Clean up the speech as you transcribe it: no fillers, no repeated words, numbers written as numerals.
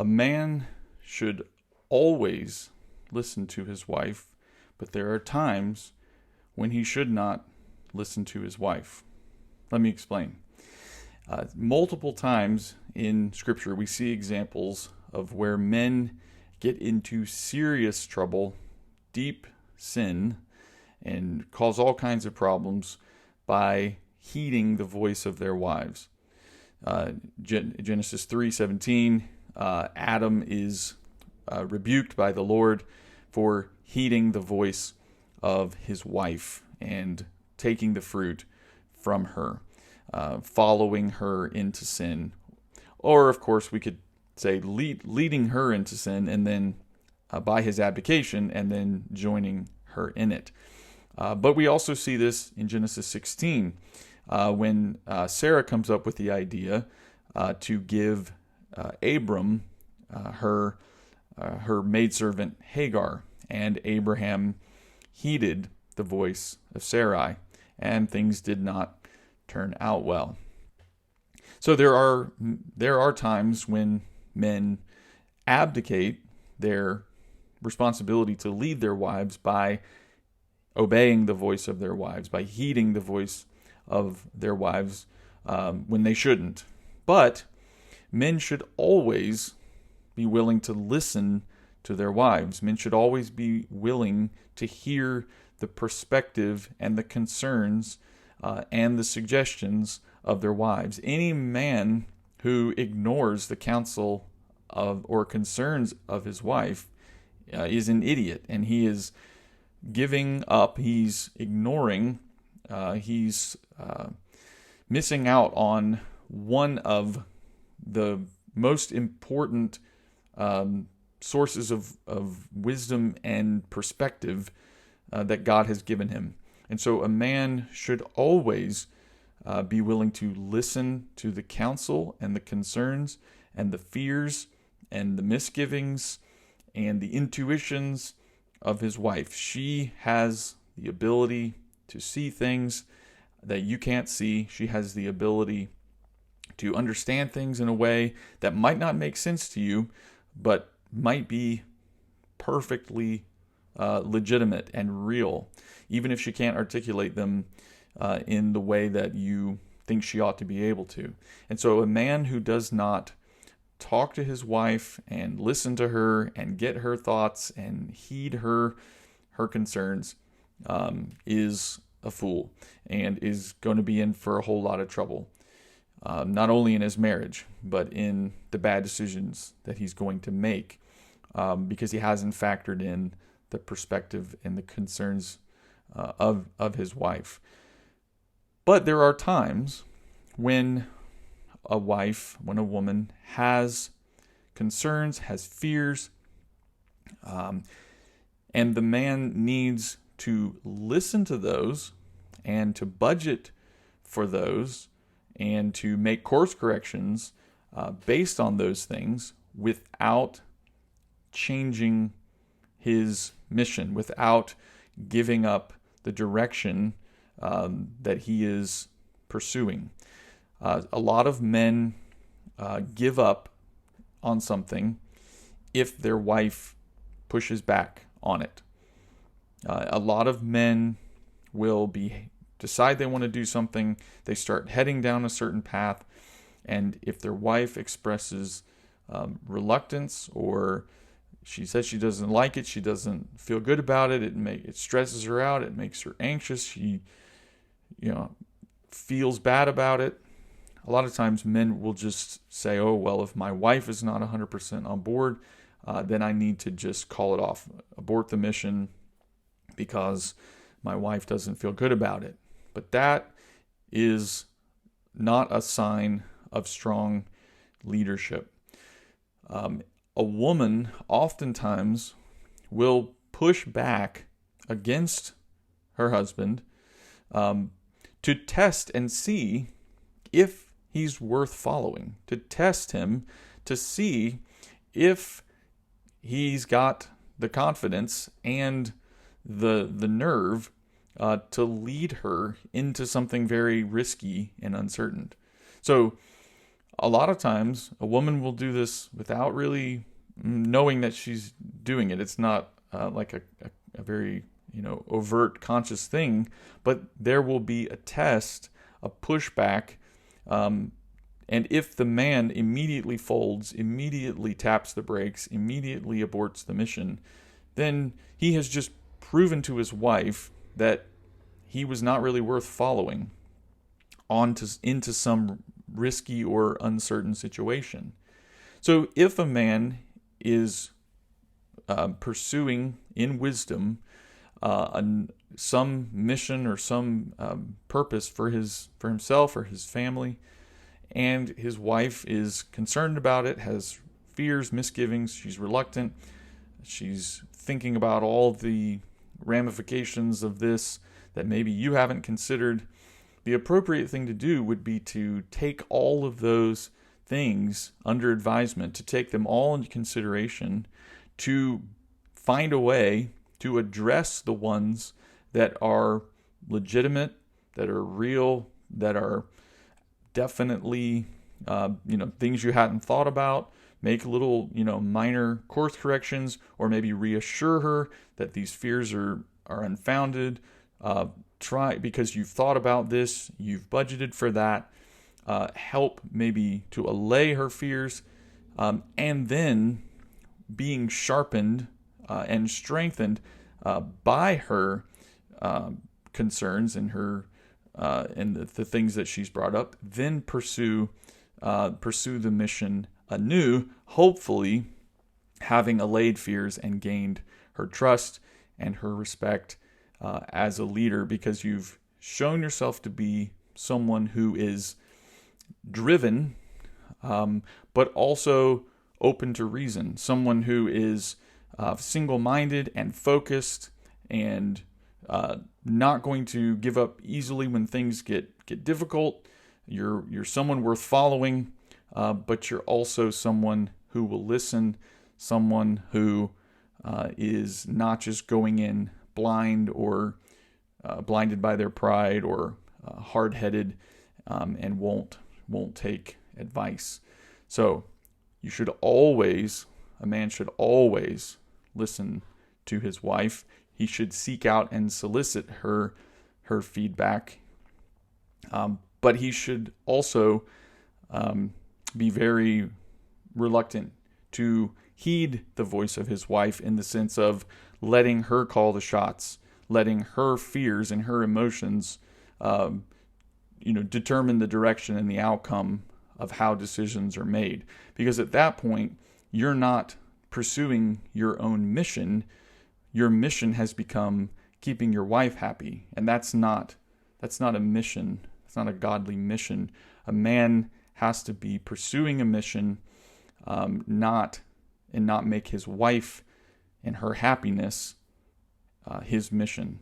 A man should always listen to his wife, but there are times when he should not listen to his wife. Let me explain. Multiple times in Scripture, we see examples of where men get into serious trouble, deep sin, and cause all kinds of problems by heeding the voice of their wives. Genesis 3:17, Adam is rebuked by the Lord for heeding the voice of his wife and taking the fruit from her, following her into sin. Or, of course, we could say leading her into sin and then by his abdication and then joining her in it. But we also see this in Genesis 16 when Sarah comes up with the idea to give Abram her maidservant Hagar, and Abraham heeded the voice of Sarai, and things did not turn out well. So there are times when men abdicate their responsibility to lead their wives by obeying the voice of their wives, by heeding the voice of their wives when they shouldn't. But men should always be willing to listen to their wives. Men should always be willing to hear the perspective and the concerns and the suggestions of their wives. Any man who ignores the counsel of or concerns of his wife is an idiot, and he is giving up, he's ignoring, he's missing out on one of the most important sources of wisdom and perspective that God has given him. And so a man should always be willing to listen to the counsel and the concerns and the fears and the misgivings and the intuitions of his wife. She has the ability to see things that you can't see. She has the ability to understand things in a way that might not make sense to you, but might be perfectly legitimate and real, even if she can't articulate them in the way that you think she ought to be able to. And so a man who does not talk to his wife and listen to her and get her thoughts and heed her concerns is a fool and is going to be in for a whole lot of trouble. Not only in his marriage, but in the bad decisions that he's going to make because he hasn't factored in the perspective and the concerns of his wife. But there are times when a woman has concerns, has fears, and the man needs to listen to those and to budget for those and to make course corrections based on those things without changing his mission, without giving up the direction that he is pursuing. A lot of men give up on something if their wife pushes back on it. A lot of men will decide they want to do something, they start heading down a certain path, and if their wife expresses reluctance, or she says she doesn't like it, she doesn't feel good about it, it stresses her out, it makes her anxious, she feels bad about it. A lot of times men will just say, oh, well, if my wife is not 100% on board, then I need to just call it off, abort the mission because my wife doesn't feel good about it. But that is not a sign of strong leadership. A woman oftentimes will push back against her husband to test and see if he's worth following, to test him, to see if he's got the confidence and the nerve to lead her into something very risky and uncertain. So a lot of times a woman will do this without really knowing that she's doing it. It's not like a very, overt conscious thing, but there will be a test, a pushback. And if the man immediately folds, immediately taps the brakes, immediately aborts the mission, then he has just proven to his wife that he was not really worth following into some risky or uncertain situation. So if a man is pursuing in wisdom some mission or some purpose for himself or his family, and his wife is concerned about it, has fears, misgivings, she's reluctant, she's thinking about all the ramifications of this that maybe you haven't considered, the appropriate thing to do would be to take all of those things under advisement, to take them all into consideration, to find a way to address the ones that are legitimate, that are real, that are definitely things you hadn't thought about. Make little minor course corrections, or maybe reassure her that these fears are unfounded. Try, because you've thought about this, you've budgeted for that. Help maybe to allay her fears, and then being sharpened and strengthened by her concerns and her and the things that she's brought up. Then pursue the mission anew, hopefully having allayed fears and gained her trust and her respect as a leader, because you've shown yourself to be someone who is driven, but also open to reason, someone who is single-minded and focused, and not going to give up easily when things get difficult. You're someone worth following, but you're also someone who will listen, someone who is not just going in blind or blinded by their pride, or hard-headed, and won't take advice. So a man should always listen to his wife. He should seek out and solicit her feedback, but he should also be very reluctant to heed the voice of his wife, in the sense of letting her call the shots, letting her fears and her emotions determine the direction and the outcome of how decisions are made. Because at that point, you're not pursuing your own mission. Your mission has become keeping your wife happy, and that's not a mission. It's not a godly mission. A man has to be pursuing a mission, not make his wife and her happiness his mission.